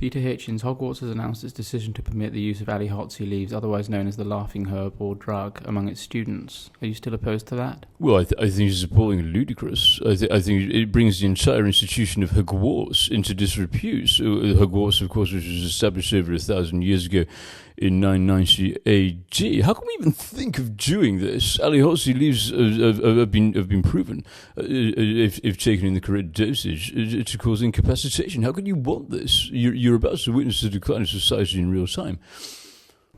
Peter Hitchens, Hogwarts has announced its decision to permit the use of alihotsy leaves, otherwise known as the laughing herb or drug, among its students. Are you still opposed to that? Well, I think it's appalling and ludicrous. I think it brings the entire institution of Hogwarts into disrepute. Hogwarts, of course, which was established over 1,000 years ago in 990 AD. How can we even think of doing this? Alihotsy leaves have been proven, if taken in the correct dosage, to cause incapacitation. How can you want this? You're about to witness the decline of society in real time.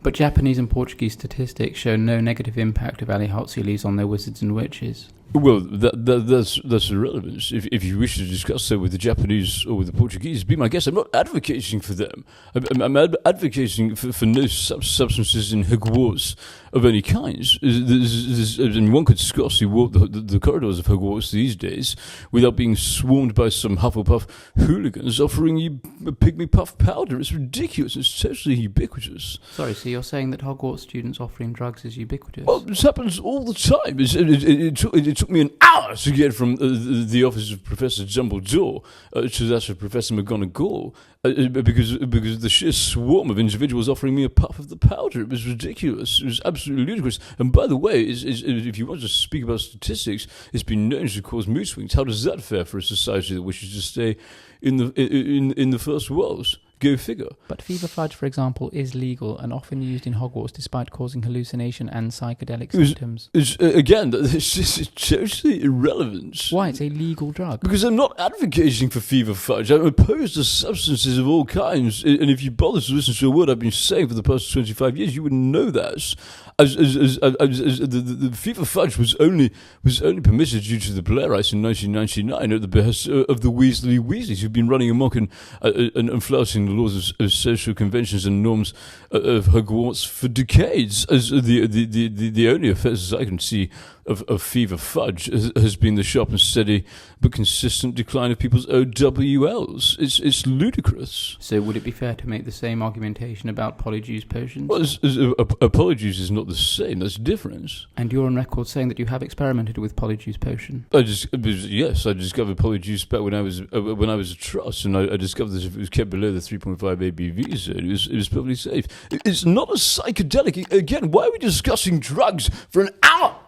But Japanese and Portuguese statistics show no negative impact of alihotsy leaves on their wizards and witches. Well, that's irrelevant. If you wish to discuss that with the Japanese or with the Portuguese, be my guest. I'm not advocating for them. I'm advocating for no substances in Hogwarts of any kind. And one could scarcely walk the corridors of Hogwarts these days without being swarmed by some Hufflepuff hooligans offering you pygmy puff powder. It's ridiculous. It's totally ubiquitous. Sorry, so you're saying that Hogwarts students offering drugs is ubiquitous? Well, this happens all the time. It took me an hour to get from the office of Professor Dumbledore to that of Professor McGonagall because of the sheer swarm of individuals offering me a puff of the powder. It was ridiculous. It was absolutely ludicrous. And by the way, if you want to speak about statistics, it's been known to cause mood swings. How does that fare for a society that wishes to stay in the first world? Go figure. But fever fudge, for example, is legal and often used in Hogwarts despite causing hallucination and psychedelic symptoms. Again, it's just totally irrelevant. Why? It's a legal drug. Because I'm not advocating for fever fudge. I'm opposed to substances of all kinds. And if you bother to listen to a word I've been saying for the past 25 years, you would know that. The fever fudge was only permitted due to the Blairites in 1999 at the behest of the Weasleys, who've been running amok and flouting the laws of social conventions and norms of Hogwarts for decades. As the only offences I can see of fever fudge has been the sharp and steady but consistent decline of people's OWLs. It's ludicrous. So would it be fair to make the same argumentation about Polyjuice Potions? Well, Polyjuice is not the same. That's different. And you're on record saying that you have experimented with Polyjuice Potion. I discovered Polyjuice back when I was a trust, and I discovered that if it was kept below the 3.5 ABV zone, it was perfectly safe. It's not a psychedelic. Again, why are we discussing drugs for an hour?